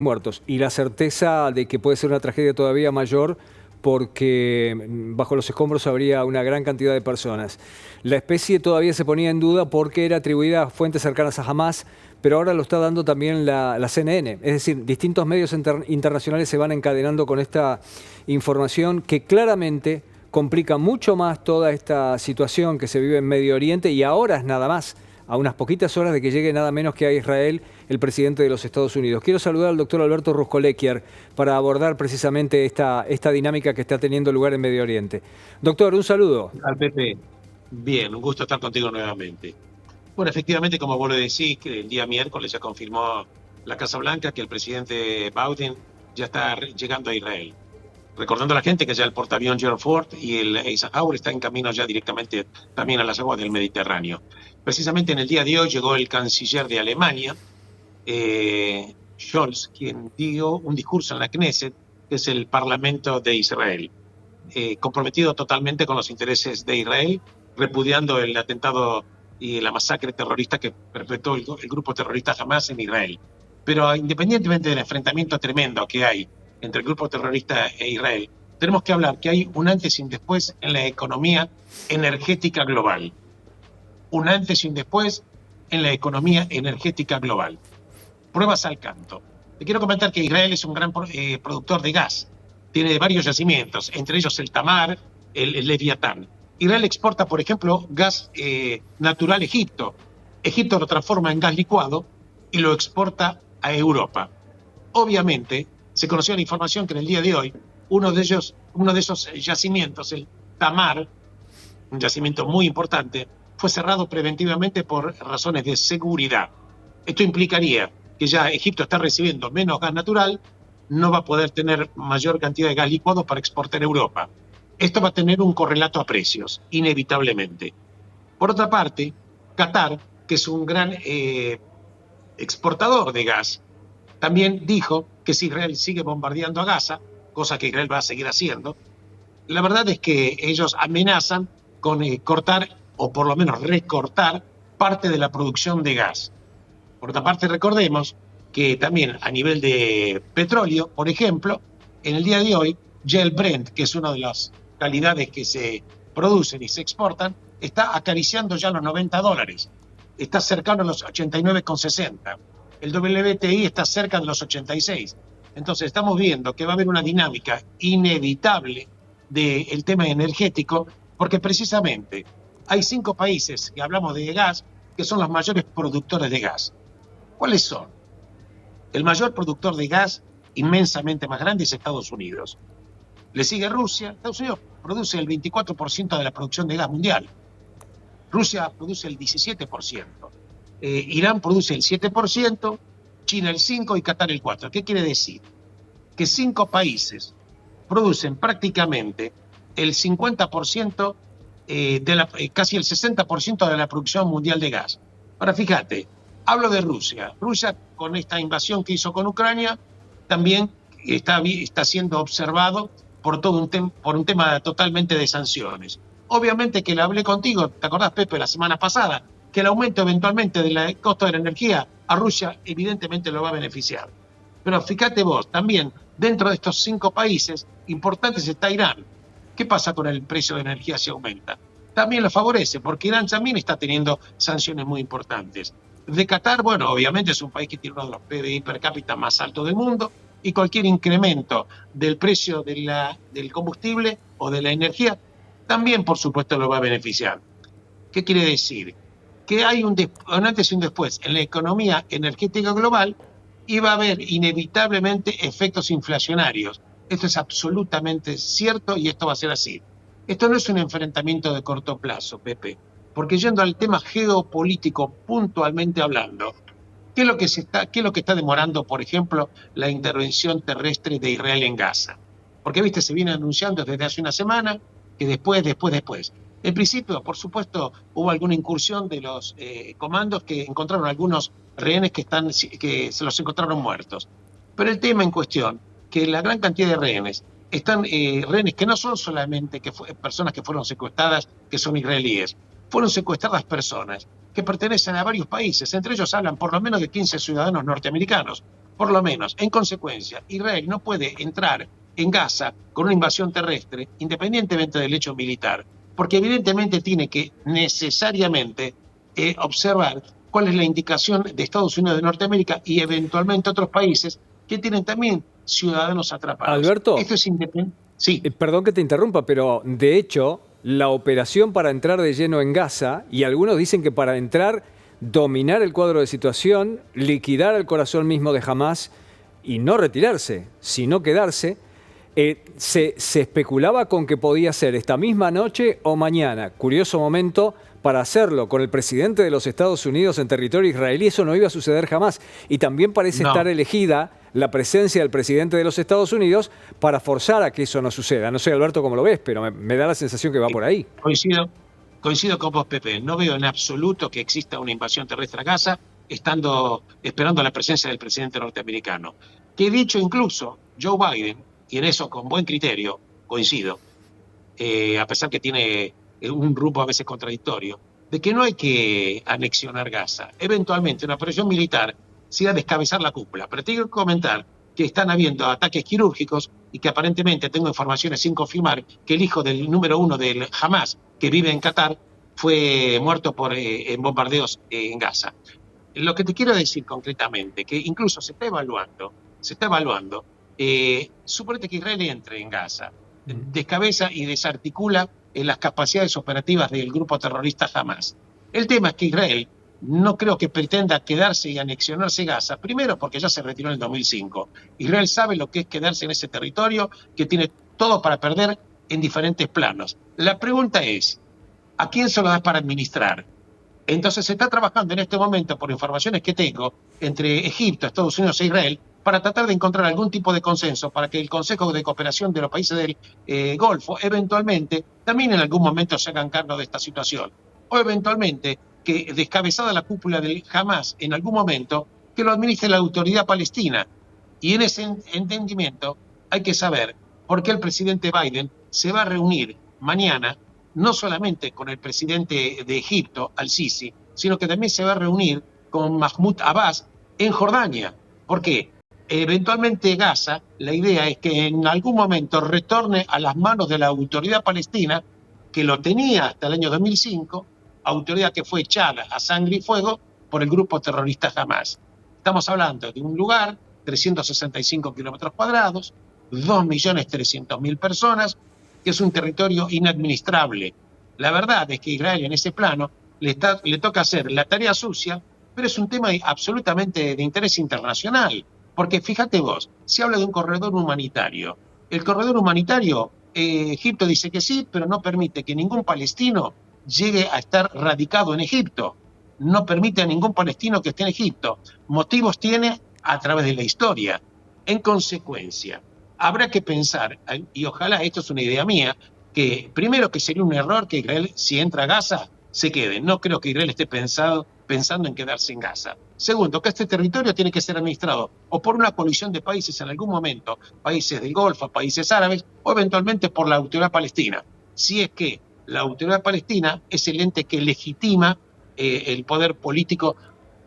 muertos y la certeza de que puede ser una tragedia todavía mayor porque bajo los escombros habría una gran cantidad de personas. La especie todavía se ponía en duda porque era atribuida a fuentes cercanas a Hamas, pero ahora lo está dando también la CNN. Es decir, distintos medios internacionales se van encadenando con esta información que claramente complica mucho más toda esta situación que se vive en Medio Oriente y ahora es nada más, a unas poquitas horas de que llegue nada menos que a Israel el presidente de los Estados Unidos. Quiero saludar al doctor Alberto Ruscolequier para abordar precisamente esta dinámica que está teniendo lugar en Medio Oriente. Doctor, un saludo. Al Pepe, bien, un gusto estar contigo nuevamente. Bueno, efectivamente, como vos lo decís, que el día miércoles ya confirmó la Casa Blanca que el presidente Biden ya está llegando a Israel. Recordando a la gente que ya el portaavión Gerald Ford y el Eisenhower está en camino ya directamente también a las aguas del Mediterráneo. Precisamente en el día de hoy llegó el canciller de Alemania, Scholz, quien dio un discurso en la Knesset, que es el Parlamento de Israel, comprometido totalmente con los intereses de Israel, repudiando el atentado y la masacre terrorista que perpetró el grupo terrorista Hamas en Israel. Pero independientemente del enfrentamiento tremendo que hay entre el grupo terrorista e Israel, tenemos que hablar que hay un antes y un después en la economía energética global. Un antes y un después en la economía energética global. Pruebas al canto. Te quiero comentar que Israel es un gran productor de gas. Tiene varios yacimientos, entre ellos el Tamar, el Leviatán. Israel exporta, por ejemplo, gas natural a Egipto. Egipto lo transforma en gas licuado y lo exporta a Europa. Obviamente, se conoció la información que en el día de hoy, uno de esos yacimientos, el Tamar, un yacimiento muy importante, fue cerrado preventivamente por razones de seguridad. Esto implicaría que ya Egipto está recibiendo menos gas natural, no va a poder tener mayor cantidad de gas licuado para exportar a Europa. Esto va a tener un correlato a precios, inevitablemente. Por otra parte, Qatar, que es un gran exportador de gas, también dijo que si Israel sigue bombardeando a Gaza, cosa que Israel va a seguir haciendo, la verdad es que ellos amenazan con cortar o por lo menos recortar parte de la producción de gas. Por otra parte, recordemos que también a nivel de petróleo, por ejemplo, en el día de hoy, ya el Brent, que es una de las calidades que se producen y se exportan, está acariciando ya los $90. Está cercano a los 89,60. El WTI está cerca de los 86. Entonces estamos viendo que va a haber una dinámica inevitable del tema energético, porque precisamente hay 5 países que hablamos de gas que son los mayores productores de gas. ¿Cuáles son? El mayor productor de gas, inmensamente más grande, es Estados Unidos. Le sigue Rusia. Estados Unidos produce el 24% de la producción de gas mundial. Rusia produce el 17%. Irán produce el 7%, China el 5% y Qatar el 4%. ¿Qué quiere decir? Que 5 países producen prácticamente el 50%, casi el 60% de la producción mundial de gas. Ahora fíjate, hablo de Rusia. Rusia, con esta invasión que hizo con Ucrania, también está siendo observado por un tema totalmente de sanciones. Obviamente que le hablé contigo, ¿te acordás, Pepe, la semana pasada? Que el aumento eventualmente del costo de la energía a Rusia evidentemente lo va a beneficiar. Pero fíjate vos, también dentro de estos 5 países importantes está Irán. ¿Qué pasa con el precio de energía si aumenta? También lo favorece, porque Irán también está teniendo sanciones muy importantes. De Qatar, bueno, obviamente es un país que tiene uno de los PBI per cápita más altos del mundo, y cualquier incremento del precio del combustible o de la energía también, por supuesto, lo va a beneficiar. ¿Qué quiere decir? Que hay un antes y un después en la economía energética global y va a haber inevitablemente efectos inflacionarios. Esto es absolutamente cierto y esto va a ser así. Esto no es un enfrentamiento de corto plazo, Pepe, porque yendo al tema geopolítico puntualmente hablando, ¿qué es lo que está demorando, por ejemplo, la intervención terrestre de Israel en Gaza? Porque, viste, se viene anunciando desde hace una semana que después. En principio, por supuesto, hubo alguna incursión de los comandos que encontraron algunos rehenes que se los encontraron muertos. Pero el tema en cuestión, que la gran cantidad de rehenes están rehenes que no son solamente personas que fueron secuestradas, que son israelíes, fueron secuestradas personas que pertenecen a varios países, entre ellos hablan por lo menos de 15 ciudadanos norteamericanos, Por lo menos, en consecuencia, Israel no puede entrar en Gaza con una invasión terrestre, independientemente del hecho militar, porque evidentemente tiene que necesariamente observar cuál es la indicación de Estados Unidos de Norteamérica y eventualmente otros países que tienen también ciudadanos atrapados. Alberto, Esto es independiente. Sí. perdón que te interrumpa, pero de hecho, la operación para entrar de lleno en Gaza, y algunos dicen que para entrar, dominar el cuadro de situación, liquidar el corazón mismo de Hamás y no retirarse, sino quedarse, se especulaba con que podía ser esta misma noche o mañana. Curioso momento para hacerlo con el presidente de los Estados Unidos en territorio israelí. Eso no iba a suceder jamás. Y también parece estar No. elegida la presencia del presidente de los Estados Unidos para forzar a que eso no suceda. No sé, Alberto, cómo lo ves, pero me da la sensación que va por ahí. Coincido con vos, Pepe. No veo en absoluto que exista una invasión terrestre a Gaza, esperando la presencia del presidente norteamericano. Que dicho incluso Joe Biden, y en eso con buen criterio coincido, a pesar que tiene un rumbo a veces contradictorio, de que no hay que anexionar Gaza. Eventualmente una operación militar se irá a descabezar la cúpula. Pero tengo que comentar que están habiendo ataques quirúrgicos y que aparentemente tengo informaciones sin confirmar que el hijo del número uno del Hamas, que vive en Qatar, fue muerto en bombardeos en Gaza. Lo que te quiero decir concretamente, que incluso se está evaluando, suponete que Israel entre en Gaza, descabeza y desarticula las capacidades operativas del grupo terrorista Hamas. El tema es que Israel no creo que pretenda quedarse y anexionarse Gaza, primero porque ya se retiró en el 2005. Israel sabe lo que es quedarse en ese territorio, que tiene todo para perder en diferentes planos. La pregunta es, ¿a quién se lo das para administrar? Entonces se está trabajando en este momento, por informaciones que tengo, entre Egipto, Estados Unidos e Israel, para tratar de encontrar algún tipo de consenso para que el Consejo de Cooperación de los Países del Golfo eventualmente también en algún momento se hagan cargo de esta situación. O eventualmente que descabezada la cúpula del Hamas en algún momento, que lo administre la autoridad palestina. Y en ese entendimiento hay que saber por qué el presidente Biden se va a reunir mañana no solamente con el presidente de Egipto, al-Sisi, sino que también se va a reunir con Mahmoud Abbas en Jordania. ¿Por qué? Eventualmente Gaza, la idea es que en algún momento retorne a las manos de la autoridad palestina, que lo tenía hasta el año 2005, autoridad que fue echada a sangre y fuego por el grupo terrorista Hamas. Estamos hablando de un lugar, 365 kilómetros cuadrados, 2.300.000 personas, que es un territorio inadministrable. La verdad es que Israel en ese plano le toca hacer la tarea sucia, pero es un tema absolutamente de interés internacional. Porque fíjate vos, se habla de un corredor humanitario. El corredor humanitario, Egipto dice que sí, pero no permite que ningún palestino llegue a estar radicado en Egipto. No permite a ningún palestino que esté en Egipto. Motivos tiene a través de la historia. En consecuencia, habrá que pensar, y ojalá esto es una idea mía, que primero que sería un error que Israel, si entra a Gaza, se quede. No creo que Israel esté pensando en quedarse en Gaza. Segundo, que este territorio tiene que ser administrado o por una coalición de países en algún momento, países del Golfo, países árabes, o eventualmente por la autoridad palestina. Si es que la autoridad palestina es el ente que legitima el poder político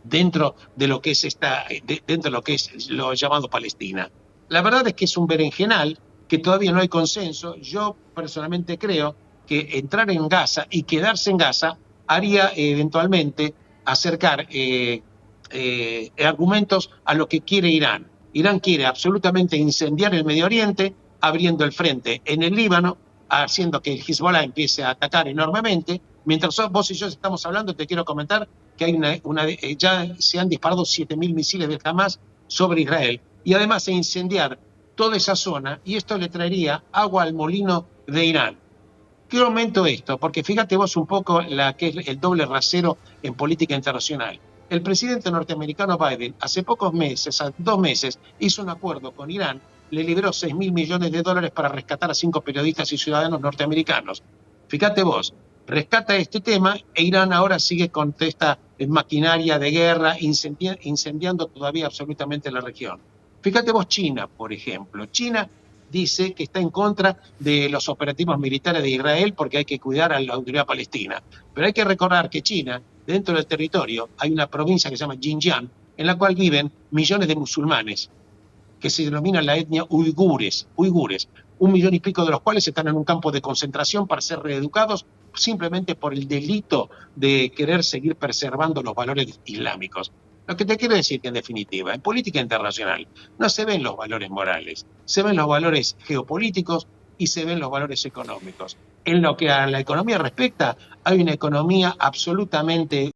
dentro de lo que es lo llamado Palestina. La verdad es que es un berenjenal que todavía no hay consenso. Yo personalmente creo que entrar en Gaza y quedarse en Gaza haría eventualmente acercar argumentos a lo que quiere Irán. Irán quiere absolutamente incendiar el Medio Oriente, abriendo el frente en el Líbano, haciendo que el Hezbollah empiece a atacar enormemente. Mientras vos y yo estamos hablando, te quiero comentar que hay ya se han disparado 7.000 misiles de Hamas sobre Israel. Y además de incendiar toda esa zona, y esto le traería agua al molino de Irán. ¿Qué aumento esto? Porque fíjate vos un poco que es el doble rasero en política internacional. El presidente norteamericano Biden hace pocos meses, 2 meses, hizo un acuerdo con Irán, le liberó $6.000 millones para rescatar a 5 periodistas y ciudadanos norteamericanos. Fíjate vos, rescata este tema e Irán ahora sigue con esta maquinaria de guerra incendiando todavía absolutamente la región. Fíjate vos China, por ejemplo. China dice que está en contra de los operativos militares de Israel porque hay que cuidar a la autoridad palestina. Pero hay que recordar que China, dentro del territorio, hay una provincia que se llama Xinjiang, en la cual viven millones de musulmanes, que se denominan la etnia uigures, 1,5 millones de los cuales están en un campo de concentración para ser reeducados simplemente por el delito de querer seguir preservando los valores islámicos. Lo que te quiero decir que, en definitiva, en política internacional no se ven los valores morales, se ven los valores geopolíticos y se ven los valores económicos. En lo que a la economía respecta, hay una economía absolutamente